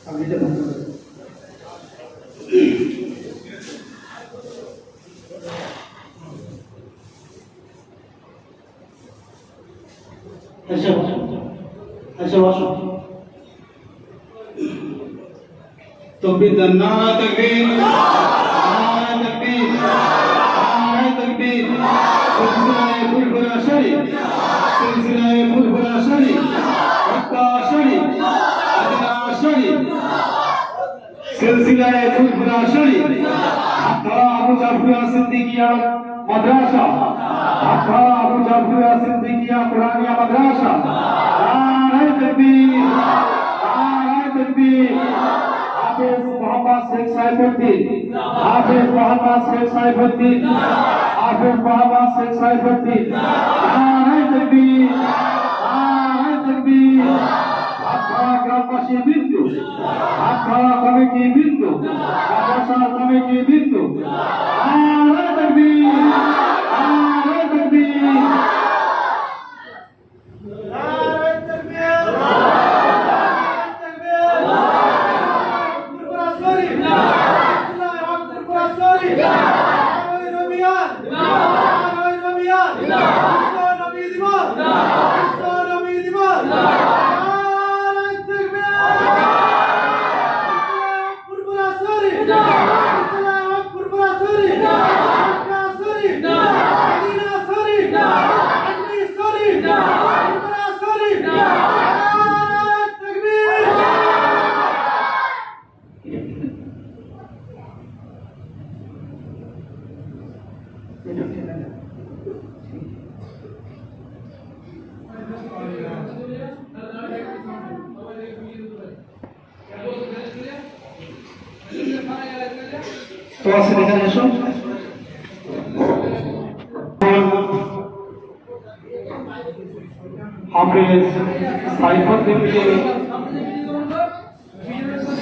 तकबीर नारा तकबीर नारा तकबीर नारा तकबीर सिलसिलाए फुलफुला शरीफ सिलसिलाए फुलफुला शरीफ मक्का शरीफ मदीना शरीफ सिलसिलाए फुलफुला शरीफ ढाका अबू जाफर सिद्दीकिया मदरसा ढाका अबू जाफर सिद्दीकिया कुरानिया मदरसा नारा तकबीर नारा तकबीर हाफिज मोहम्मद शेख साइफुद्दीन हाफिज मोहम्मद शेख साइफुद्दीन हाफिज मोहम्मद शेख साइफुद्दीन नारे तकबीर नारे तकबीर ঢাকা গ্রামবাসী বিন্দু ঢাকা কমিটি বিন্দু মাদ্রাসা কমিটি বিন্দু নারে তকবীর নারে তকবীর तो ऐसे देखा जाए हाफिज साइफुद्दीन के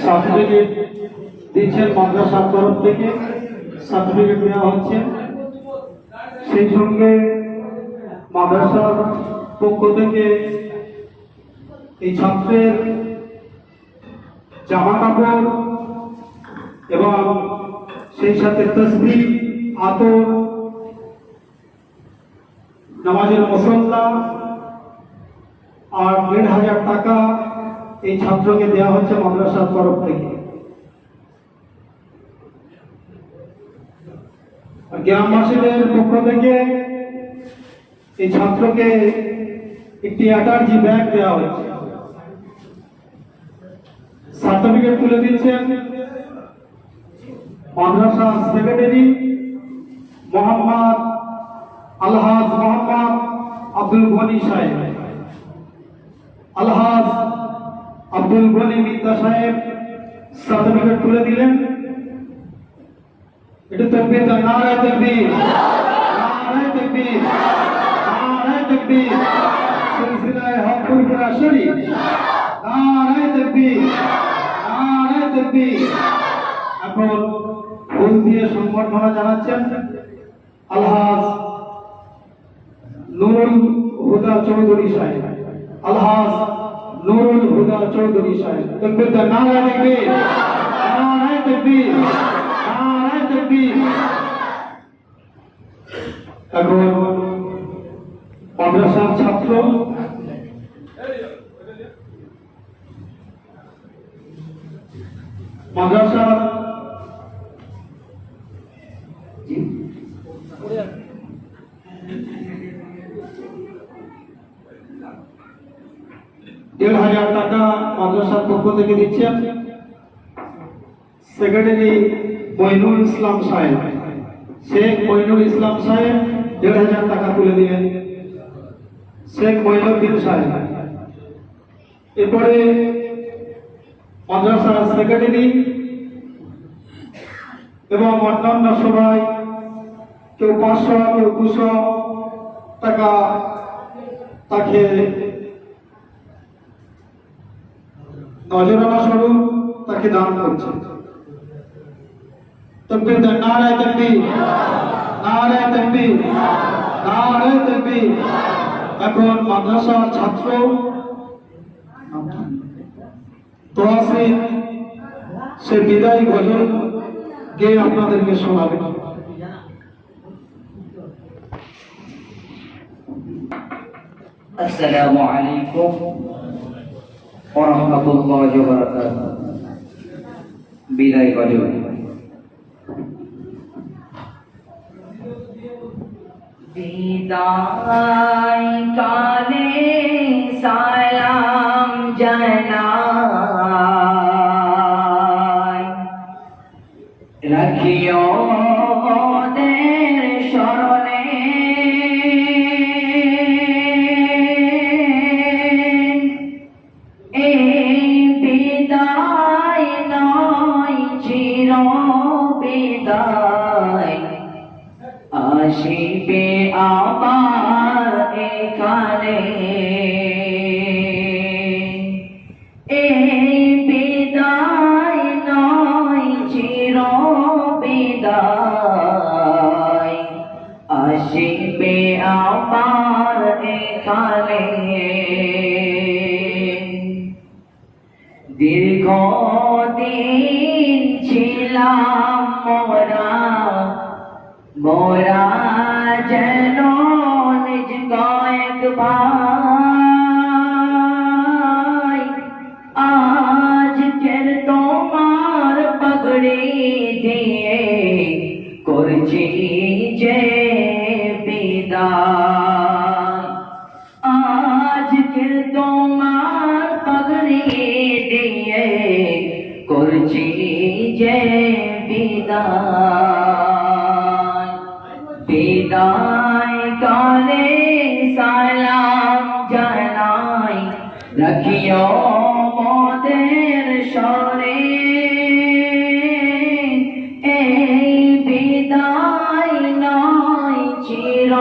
সার্টিফিকেট দিচ্ছেন মাদ্রাসার তরফ থেকে সার্টিফিকেট দেওয়া হচ্ছে সেই সঙ্গে মাদ্রাসার পক্ষ থেকে এই ছাত্রের জামা কাপড় এবং সেই সাথে তসবিহ আতর নামাজের মুসল্লা আর ১,৫০০ টাকা এই ছাত্রকে দেওয়া হচ্ছে মাদ্রাসার তরফ থেকে। গ্রামবাসীদের পক্ষ থেকে এই ছাত্রকে একটি অ্যাটার্জি ব্যাগ দেওয়া হচ্ছে। সার্টিফিকেট তুলে দিচ্ছেন মাদ্রাসা সেক্রেটারি মোহাম্মদ আলহাজ মোহাম্মদ আব্দুল গনি সাহেব। আলহাজ আব্দুল গনি মিত্তা সাহেব সার্টিফিকেট তুলে দিলেন। এটা তকবীর নারে তকবীর নারে তকবীর নারে তকবীর সিলসিলায়ে হক ফুলফুলা শরীফ নারে তকবীর নারে তকবীর। এখন ফুল দিয়ে সংবর্ধনা জানাচ্ছেন আলহাজ নুরুল হুদা চৌধুরী সাহেব। আলহাজ নুরুল হুদা চৌধুরী সাহেব। তকবীর নারে তকবীর নারে তকবীর নারে তকবীর। এখন মাদ্রাসার ছাত্র মাদ্রাসার ১,৫০০ টাকা মাদ্রাসার পক্ষ থেকে দিচ্ছেন সেক্রেটারি মইনুল ইসলাম সাহেব। শেখ মইনুল ইসলাম সাহেব ১,৫০০ টাকা তুলে দিলেন শেখ মইনুদ্দিন সাহেব। এরপরে মাদ্রাসার সেক্রেটারি এবং অন্যান্য সবাই কেউ ৫০০ কেউ ২০০ টাকা তাকে নজরানা স্বরূপ তাকে দান করছে। তকবীর নারে তকবীর নারে তকবীর নারে তকবীর। এখন মাদ্রাসার ছাত্র তোয়াসিন সে বিদায় গজল গেয়ে আপনাদেরকে শোনাবে। আসসালামু আলাইকুম ওয়া রাহমাতুল্লাহি ওয়া বারাকাতুহু। বিদায় গজল। বিদায় কালে সালাম জানাই, রাখিও ওদের স্মরণে, এই বিদায় নয় চির বিদায়, আসিবে আবার এখানে। এই বিদায় নয় চির বিদায়, আসিবে আবার এখানে। দীর্ঘদিন ছিলাম মোরা যেন নিজ কয়েক ভাই, আজকের তোমার পাগড়ি দিয়ে করছি যে বিদায়, আজকের তোমার পাগড়ি দিয়ে করছি যে বিদায়। বিদায় কালে সালাম জানাই, রাখিও মোদের স্মরণে, এই বিদায় নয় চির